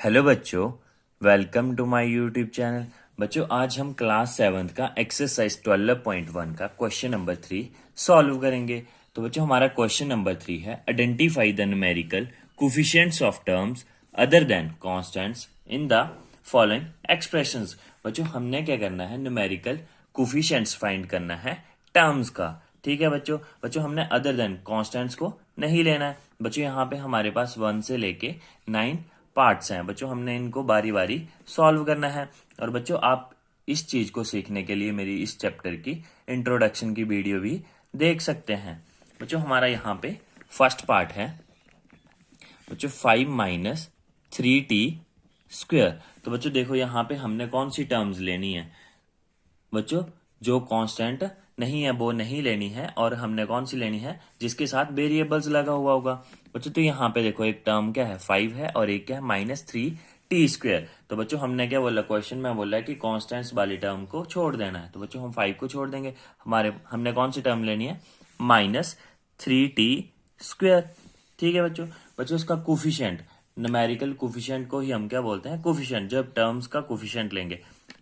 Hello बच्चों, welcome to my YouTube channel. बच्चों, आज हम क्लास 7th का एक्सरसाइज 12.1 का क्वेश्चन नंबर 3 सॉल्व करेंगे। तो बच्चों, हमारा क्वेश्चन नंबर 3 है identify the numerical coefficients of terms other than constants in the following expressions. बच्चों, हमने क्या करना है, न्यूमेरिकल कोफिशिएंट्स फाइंड करना है टर्म्स का। ठीक है बच्चों। बच्चों, हमने अदर देन कांस्टेंट्स को नहीं लेना है। बच्चों, यहाँ पे हमारे पास 1 से लेके 9 पार्ट्स हैं। बच्चों, हमने इनको बारी बारी सॉल्व करना है। और बच्चों, आप इस चीज को सीखने के लिए मेरी इस चैप्टर की इंट्रोडक्शन की वीडियो भी देख सकते हैं। बच्चों, हमारा यहाँ पे फर्स्ट पार्ट है बच्चों 5 माइनस 3t स्क्वेयर। तो बच्चों देखो, यहाँ पे हमने कौन सी टर्म्स लेनी है। बच्चों, जो कांस्टेंट नहीं है वो नहीं लेनी है, और हमने कौन सी लेनी है जिसके साथ वेरिएबल्स लगा हुआ होगा। बच्चों, तो यहाँ पे देखो, एक टर्म क्या है 5 है और एक क्या है -3t²। तो बच्चों, हमने क्या बोला, क्वेश्चन में बोला है कि कांस्टेंट्स वाली टर्म को छोड़ देना है। तो बच्चों, हम 5 को छोड़ देंगे। हमने कौन सी टर्म लेनी है, -3t²। ठीक है बच्चों। बच्चों, इसका कोफिशिएंट, न्यूमेरिकल कोफिशिएंट को ही हम क्या बोलते हैं, कोफिशिएंट। जब टर्म्स का कोफिशिएंट लेंगे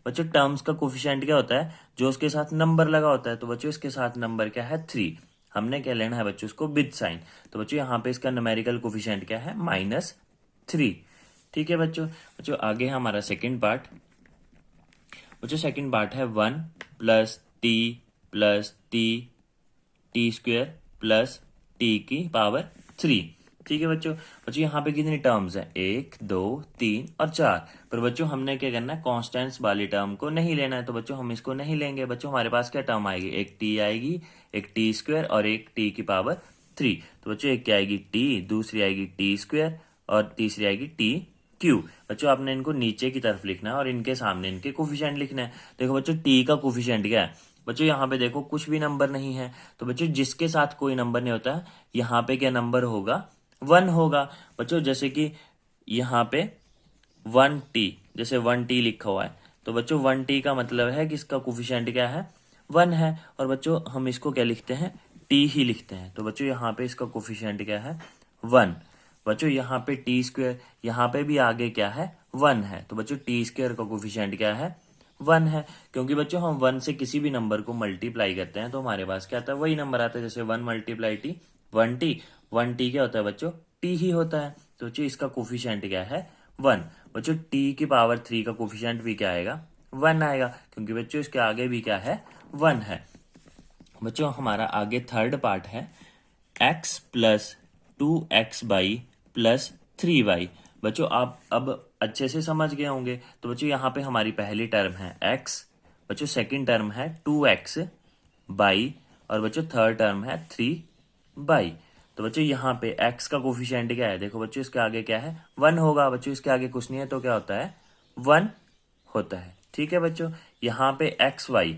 बच्चों, टर्म्स का कोफिशिएंट क्या होता है, जो उसके साथ नंबर लगा होता है। तो बच्चों, इसके साथ नंबर क्या है 3। हमने क्या लेना है बच्चों, उसको विद साइन। तो बच्चों, यहाँ पे इसका न्यूमेरिकल कोफिशिएंट क्या है, -3। ठीक है बच्चों। बच्चों, आगे है हमारा सेकंड पार्ट। बच्चों, सेकंड पार्ट है 1 प्लस टी² प्लस t⁻3। ठीक है बच्चों। बच्चों, यहाँ पे कितनी टर्म्स हैं, 1 2 3 और 4। पर बच्चों, हमने क्या करना है, कांस्टेंट्स वाली टर्म को नहीं लेना है। तो बच्चों, हम इसको नहीं लेंगे। बच्चों, हमारे पास क्या टर्म आएगी, एक t आएगी, एक t² और एक t⁻3। तो बच्चों, एक क्या आएगी t, दूसरी आएगी t² और तीसरी आएगी t³ बच्चों, आपने इनको नीचे की तरफ लिखना है और इनके सामने इनके कोफिशिएंट लिखना है। देखो बच्चों, t का कोफिशिएंट क्या है। बच्चों, यहाँ पे देखो कुछ भी नंबर नहीं है। तो बच्चों, जिसके साथ कोई नंबर नहीं होता है, यहाँ पे क्या नंबर होगा, 1 होगा। बच्चों, जैसे कि यहाँ पे 1t, जैसे 1t लिखा हुआ है। तो बच्चों, 1t का मतलब है कि इसका कोफिशिएंट क्या है, 1 है। और बच्चों, हम इसको क्या लिखते हैं, t ही लिखते हैं। तो बच्चों, यहाँ पे इसका कोफिशिएंट क्या है, 1। बच्चों, यहाँ पे t², यहाँ पे भी आगे क्या है, 1 है। तो बच्चों, t² का कोफिशिएंट क्या है, 1 है। क्योंकि बच्चों, हम 1 से किसी भी नंबर को मल्टीप्लाई करते हैं तो हमारे पास क्या आता है, वही नंबर आता है। जैसे 1 × t 1t, 1t क्या होता है बच्चों, t ही होता है। तो बच्चों, इसका कोफिशिएंट क्या है, 1। बच्चों, t⁻3 का कोफिशिएंट भी क्या आएगा, 1 आएगा, क्योंकि बच्चों इसके आगे भी क्या है, 1 है। बच्चों, हमारा आगे थर्ड पार्ट है x + 2x/+ 3y। बच्चों, आप अब अच्छे से समझ गए होंगे। तो बच्चों, यहाँ पे हमारी पहली टर्म है x, बच्चों सेकंड टर्म है 2x/, और बच्चों थर्ड टर्म है 3y। तो बच्चों, यहाँ पे x का कोफिशिएंट क्या है, देखो बच्चों, इसके आगे क्या है, 1 होगा। बच्चों, इसके आगे कुछ नहीं है तो क्या होता है, 1 होता है। ठीक है बच्चों। यहाँ पे एक्स वाई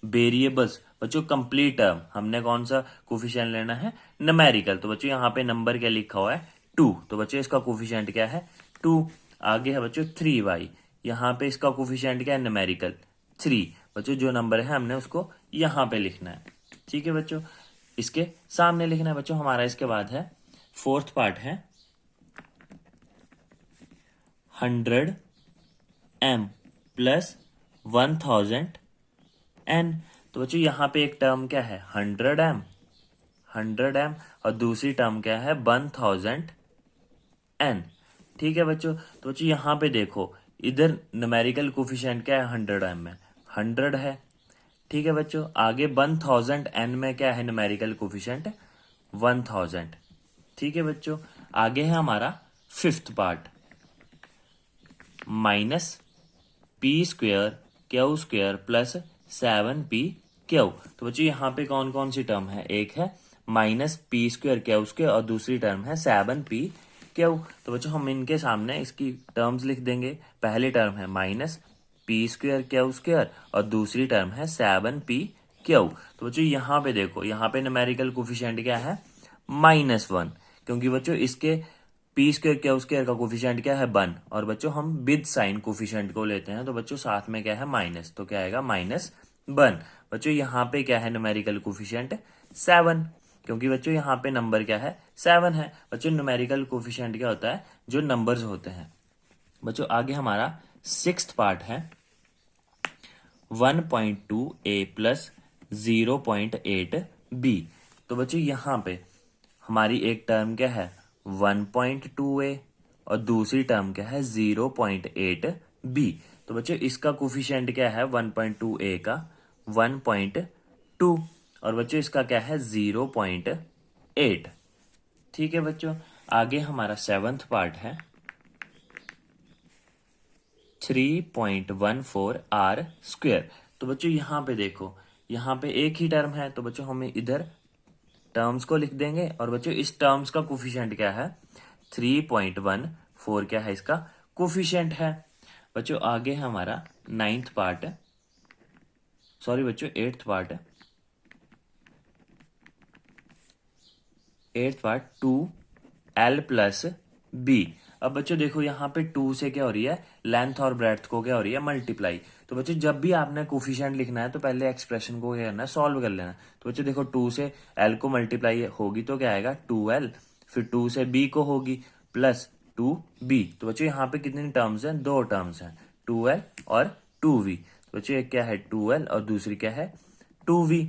वेरिएबल्स, बच्चों कंप्लीट टर्म, हमने कौन सा कोफिशिएंट लेना है, न्यूमेरिकल। तो बच्चों, यहाँ पे नंबर क्या लिखा हुआ है, 2। तो बच्चों, इसका कोफिशिएंट क्या है, 2। आगे है बच्चों 3y, यहाँ पे इसका कोफिशिएंट क्या है, न्यूमेरिकल 3। बच्चों, जो नंबर है हमने उसको यहाँ पे लिखना है। ठीक है बच्चों, इसके सामने लिखना है। बच्चों, हमारा इसके बाद है फोर्थ पार्ट है 100m + 1000n। तो बच्चों, यहाँ पे एक टर्म क्या है, 100m और दूसरी टर्म क्या है, 1000n। ठीक है बच्चों। तो बच्चों, यहाँ पे देखो, इधर न्यूमेरिकल कोफिशिएंट क्या है, 100m में 100 है। ठीक है बच्चों। आगे 1000n में क्या है, न्यूमेरिकल कोफिशिएंट 1000। ठीक है बच्चों। आगे है हमारा fifth part -p² q² + 7p⁻. तो बच्चों, यहाँ पे कौन कौन सी टर्म है, एक है -p² q² और दूसरी टर्म है 7p⁻. तो बच्चों, हम इनके सामने इसकी टर्म्स लिख देंगे। पहली टर्म है -p² q² और दूसरी टर्म है 7p⁻. तो बच्चों, यहाँ पे देखो, यहाँ पे न्यूमेरिकल कोफिशिएंट क्या है, -1, क्योंकि बच्चों इसके p² q² का कोफिशिएंट क्या है, 1। और बच्चों, हम विद साइन कोफिशिएंट को लेते हैं, तो बच्चों साथ में क्या है, माइनस, तो क्या आएगा, -1। बच्चों, यहाँ पे क्या है, न्यूमेरिकल कोफिशिएंट 7, क्योंकि बच्चों यहाँ पे नंबर क्या है, 7 है। बच्चों, न्यूमेरिकल कोफिशिएंट क्या होता है, जो नंबर्स होते हैं। बच्चों आगे हमारा 6th पार्ट है 1.2a प्लस 0.8b। तो बच्चों यहाँ पे हमारी एक टर्म क्या है 1.2a और दूसरी टर्म क्या है 0.8b। तो बच्चों इसका कोफिशिएंट क्या है 1.2a का 1.2 और बच्चों इसका क्या है 0.8। ठीक है बच्चों, आगे हमारा 7th पार्ट है 3.14 आर स्क्वेयर। तो बच्चों यहाँ पे देखो, यहाँ पे एक ही टर्म है, तो बच्चों हमें इधर टर्म्स को लिख देंगे और बच्चों इस टर्म्स का कोफिशिएंट क्या है 3.14 क्या है इसका कोफिशिएंट है। बच्चों आगे हमारा 9th पार्ट है, सॉरी बच्चों 8th पार्ट है, 8th part 2l plus b। अब बच्चों देखो यहाँ पे 2 से क्या हो रही है लेंथ और ब्रेड्थ को क्या हो रही है मल्टीप्लाई। तो बच्चों जब भी आपने कोफिशिएंट लिखना है तो पहले एक्सप्रेशन को क्या करना है सॉल्व कर लेना। तो बच्चों देखो 2 से l को मल्टीप्लाई होगी तो क्या आएगा 2l, फिर 2 से b को होगी प्लस 2b। तो बच्चों यहाँ पे कितनी टर्म्स हैं, 2 टर्म्स हैं 2l और 2v। तो बच्चों एक क्या है 2l और दूसरी क्या है 2v।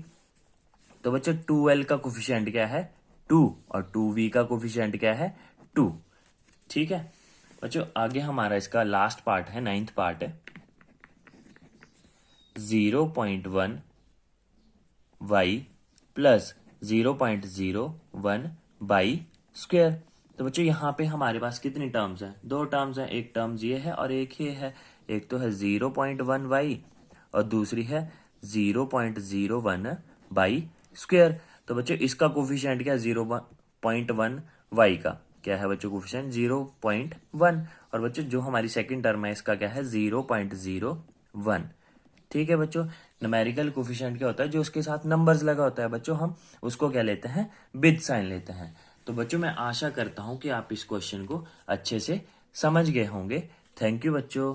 तो बच्चों 2l का कोफिशिएंट क्या है 2 और 2v का कोफिशिएंट क्या है 2। ठीक है बच्चों, आगे हमारा इसका लास्ट पार्ट है 9th पार्ट है 0.1 y प्लस 0.01 बाई स्क्वेयर। तो बच्चों यहाँ पे हमारे पास कितनी टर्म्स हैं, 2 टर्म्स हैं, एक टर्म्स ये है और एक ये है। एक तो है 0.1 y और दूसरी है 0.01 बाई स्क्वेयर। तो बच्चों इसका कोफिशिएंट क्या है 0.1 y का क्या है बच्चों कोफिशिएंट 0.1 और बच्चों जो हमारी सेकंड टर्म है इसका क्या है 0.01। ठीक है बच्चों, न्यूमेरिकल कोफिशिएंट क्या होता है जो उसके साथ नंबर्स लगा होता है बच्चों हम उसको क्या लेते हैं विद साइन लेते हैं। तो बच्चों मैं आशा करता हूं कि आप इस क्वेश्चन को अच्छे से समझ गए होंगे। थैंक यू बच्चों।